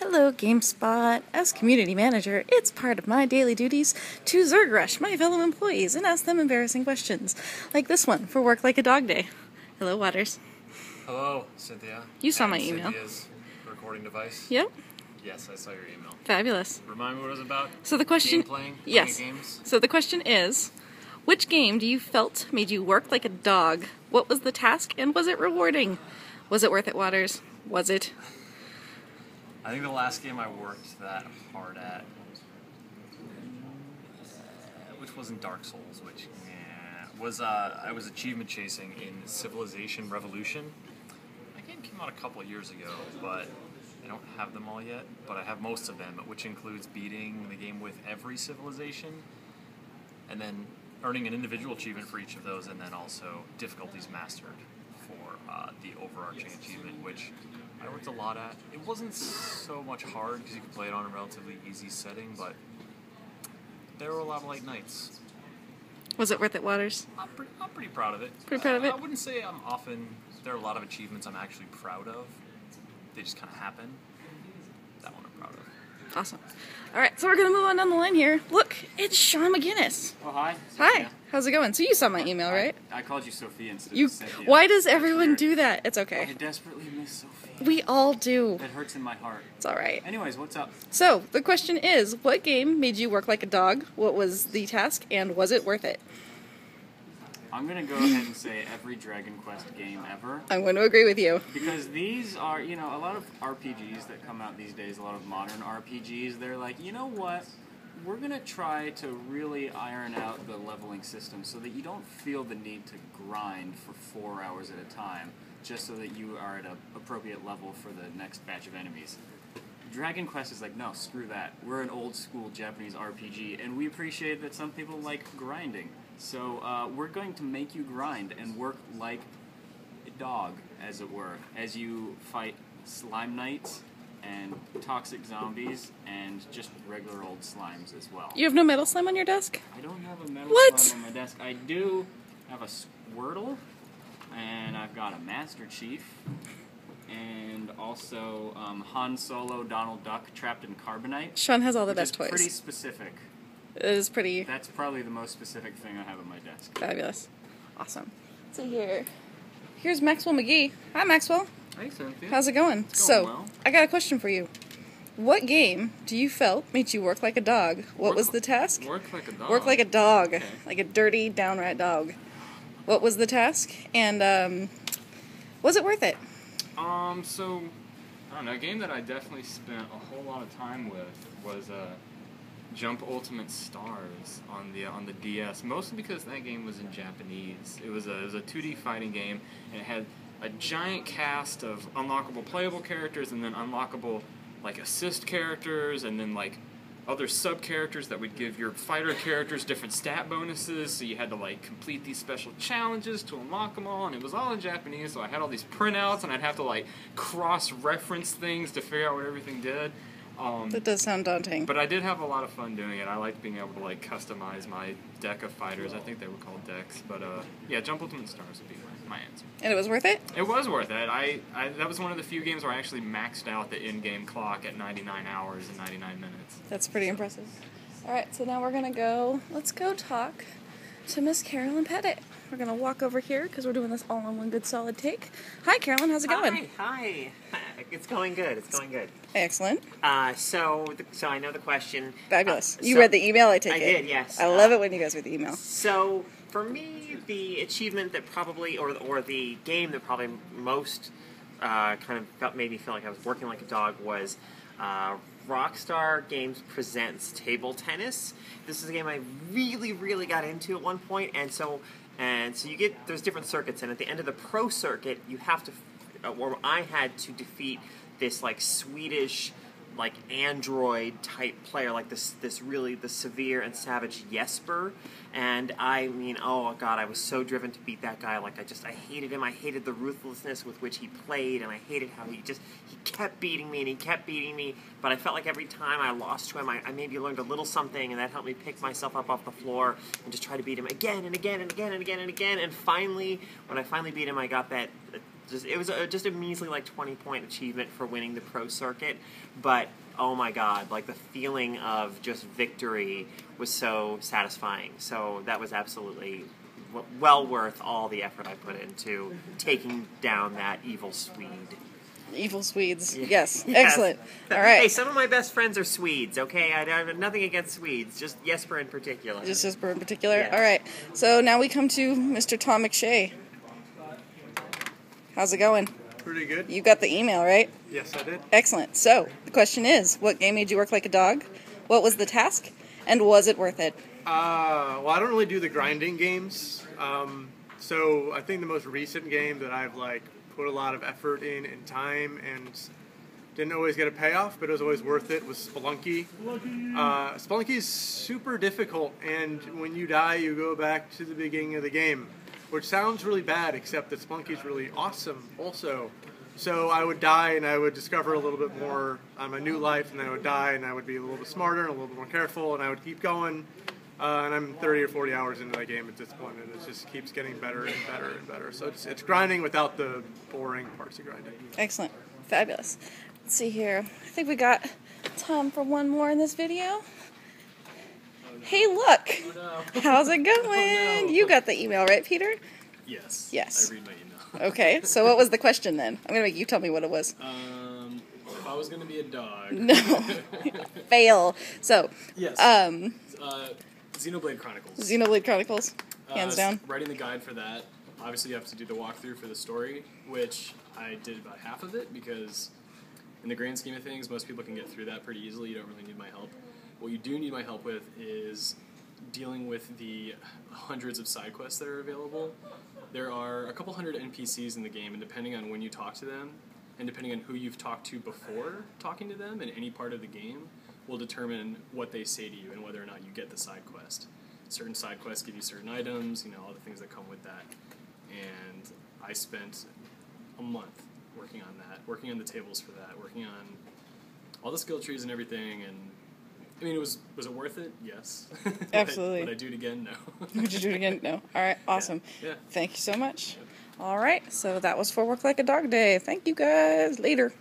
Hello, GameSpot. As community manager, it's part of my daily duties to Zergrush my fellow employees and ask them embarrassing questions, like this one for Work Like a Dog Day. Hello, Waters. Hello, Cynthia. You saw my email. Cynthia's recording device. Yep. Yes, I saw your email. Fabulous. Remind me what it was about? So the question... Game playing? Yes. Playing games? So the question is, which game do you felt made you work like a dog? What was the task and was it rewarding? Was it worth it, Waters? Was it? I think the last game I worked that hard at, which wasn't Dark Souls, which was I was achievement chasing in Civilization Revolution. That game came out a couple of years ago, but I don't have them all yet. But I have most of them, which includes beating the game with every civilization, and then earning an individual achievement for each of those, and then also difficulties mastered for the overarching achievement, which I worked a lot at. It wasn't so much hard because you could play it on a relatively easy setting, but there were a lot of late nights. Was it worth it, Waters? I'm pretty proud of it. Pretty proud of it? I wouldn't say I'm often... There are a lot of achievements I'm actually proud of. They just kind of happen. That one I'm proud of. Awesome. Alright, so we're going to move on down the line here. Look, it's Sean McGinnis. Oh, hi. Hi. How's it going? So you saw my email, right? I called you Sophia instead You. of Cynthia. Why does everyone do that? It's I okay. desperately miss Sophia. We all do. That hurts in my heart. It's alright. Anyways, what's up? So, the question is, what game made you work like a dog? What was the task, and was it worth it? I'm going to go ahead and say every Dragon Quest game ever. I'm going to agree with you. Because these are, you know, a lot of RPGs that come out these days, a lot of modern RPGs, they're like, you know what? We're going to try to really iron out the leveling system so that you don't feel the need to grind for 4 hours at a time, just so that you are at an appropriate level for the next batch of enemies. Dragon Quest is like, no, screw that. We're an old school Japanese RPG, and we appreciate that some people like grinding. So we're going to make you grind and work like a dog, as it were, as you fight slime knights and toxic zombies and just regular old slimes as well. You have no metal slime on your desk? I don't have a metal What? slime on my desk. I do have a Squirtle, and I've got a Master Chief, and also Han Solo, Donald Duck trapped in carbonite. Sean has all the which best is toys. pretty specific. It is pretty That's probably the most specific thing I have on my desk. fabulous. Awesome. So here's Maxwell McGee. Hi, Maxwell. Hey, Cynthia. How's it going? It's going well. I got a question for you. What game do you felt made you work like a dog? What was the task? Work like a dog. Work like a dog. Okay. Like a dirty, downright dog. What was the task? And was it worth it? So, I don't know, a game that I definitely spent a whole lot of time with was Jump Ultimate Stars on the DS, mostly because that game was in Japanese. It was a 2D fighting game, and it had a giant cast of unlockable playable characters, and then unlockable, like, assist characters, and then, like, other sub-characters that would give your fighter characters different stat bonuses, so you had to, like, complete these special challenges to unlock them all, and it was all in Japanese, so I had all these printouts, and I'd have to, like, cross-reference things to figure out what everything did. That does sound daunting. But I did have a lot of fun doing it. I liked being able to, like, customize my deck of fighters. I think they were called decks, but, yeah, Jump Ultimate Stars would be my answer. And it was worth it? It was worth it. That was one of the few games where I actually maxed out the in-game clock at 99 hours and 99 minutes. That's pretty impressive. Alright, so now we're going to let's go talk to Miss Carolyn Pettit. We're going to walk over here because we're doing this all in one good solid take. Hi, Carolyn. How's it going? Hi. It's going good. It's going good. Excellent. So I know the question. Fabulous. You read the email, I take it? I did, yes. I love it when you guys read the email. So, for me, the achievement that probably, or the game that probably most made me feel like I was working like a dog was Rockstar Games Presents Table Tennis. This is a game I really, really got into at one point, and so there's different circuits, and at the end of the pro circuit, you have to, or I had to defeat this, like, Swedish, like, android type player, like the severe and savage Jesper, and I mean, oh god, I was so driven to beat that guy. Like, I hated him. I hated the ruthlessness with which he played, and I hated how he kept beating me, and he kept beating me, but I felt like every time I lost to him, I maybe learned a little something, and that helped me pick myself up off the floor and just try to beat him again and again and again and again and again, and finally, when I finally beat him, I got that It was just a measly like 20-point achievement for winning the pro circuit, but oh my god, like the feeling of just victory was so satisfying. So that was absolutely well worth all the effort I put into taking down that evil Swede. Evil Swedes. Yeah. Yes. Yes. Excellent. All right. Hey, some of my best friends are Swedes, okay? I have nothing against Swedes, just Jesper in particular. Just Jesper in particular? Yeah. All right. So now we come to Mr. Tom McShay. How's it going? Pretty good. You got the email, right? Yes, I did. Excellent. So the question is, what game made you work like a dog? What was the task? And was it worth it? Well, I don't really do the grinding games. So I think the most recent game that I've put a lot of effort in and time and didn't always get a payoff, but it was always worth it, was Spelunky. Spelunky is super difficult, and when you die, you go back to the beginning of the game, which sounds really bad, except that Spelunky is really awesome also. So I would die, and I would discover a little bit more on my new life, and then I would die, and I would be a little bit smarter and a little bit more careful, and I would keep going. And I'm 30 or 40 hours into that game at this point, and it just keeps getting better and better and better. So it's grinding without the boring parts of grinding. Excellent. Fabulous. Let's see here. I think we got time for one more in this video. Hey, look. How's it going? You got the email, right, Peter? Yes. Yes. I read my email. Okay, so what was the question then? I'm going to make you tell me what it was. If I was going to be a dog. No. Fail. So, Yes. Xenoblade Chronicles. Xenoblade Chronicles, hands down. Writing the guide for that. Obviously, you have to do the walkthrough for the story, which I did about half of it because, in the grand scheme of things, most people can get through that pretty easily. You don't really need my help. What you do need my help with is dealing with the hundreds of side quests that are available. There are a couple hundred NPCs in the game, and depending on when you talk to them, and depending on who you've talked to before talking to them in any part of the game, will determine what they say to you and whether or not you get the side quest. Certain side quests give you certain items, all the things that come with that. And I spent a month working on that, working on the tables for that, working on all the skill trees and everything, and was it worth it? Yes. Absolutely. Would I do it again? No. Would you do it again? No. All right, awesome. Yeah. Thank you so much. All right, so that was for Work Like a Dog Day. Thank you guys. Later.